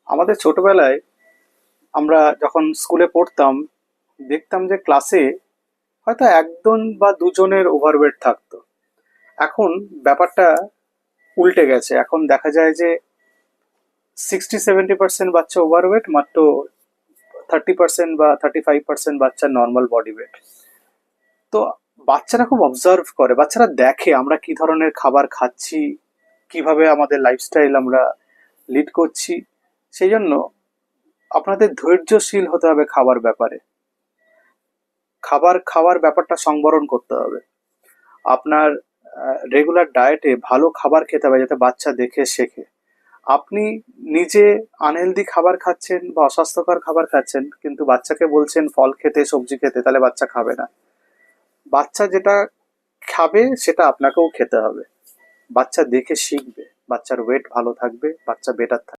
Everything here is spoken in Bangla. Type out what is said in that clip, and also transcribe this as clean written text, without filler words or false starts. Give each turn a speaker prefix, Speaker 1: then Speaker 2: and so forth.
Speaker 1: আমাদের ছোটবেলায় আমরা যখন স্কুলে পড়তাম দেখতাম যে ক্লাসে হয়তো একজন বা দুজনের ওভারওয়েট থাকতো। এখন ব্যাপারটা উল্টে গেছে। এখন দেখা যায় যে 60-70% বাচ্চা ওভারওয়েট, মাত্র 30% বা 35% বাচ্চার নর্মাল বডি ওয়েট। তো বাচ্চারা খুব অবজার্ভ করে, বাচ্চারা দেখে আমরা কি ধরনের খাবার খাচ্ছি, কিভাবে আমাদের লাইফস্টাইল আমরা লিড করছি। সেই জন্য আপনাদের ধৈর্যশীল হতে হবে খাবার ব্যাপারে। খাবার খাওয়ার ব্যাপারটা সংবরণ করতে হবে। আপনার রেগুলার ডায়েটে ভালো খাবার খেতে হবে যাতে বাচ্চা দেখে শেখে। আপনি নিজে আনহেলদি খাবার খাচ্ছেন বা অস্বাস্থ্যকর খাবার খাচ্ছেন, কিন্তু বাচ্চাকে বলছেন ফল খেতে, সবজি খেতে, তাহলে বাচ্চা খাবে না। বাচ্চা যেটা খাবে সেটা আপনাকেও খেতে হবে। বাচ্চা দেখে শিখবে, বাচ্চার ওয়েট ভালো থাকবে, বাচ্চা বেটার থাকবে।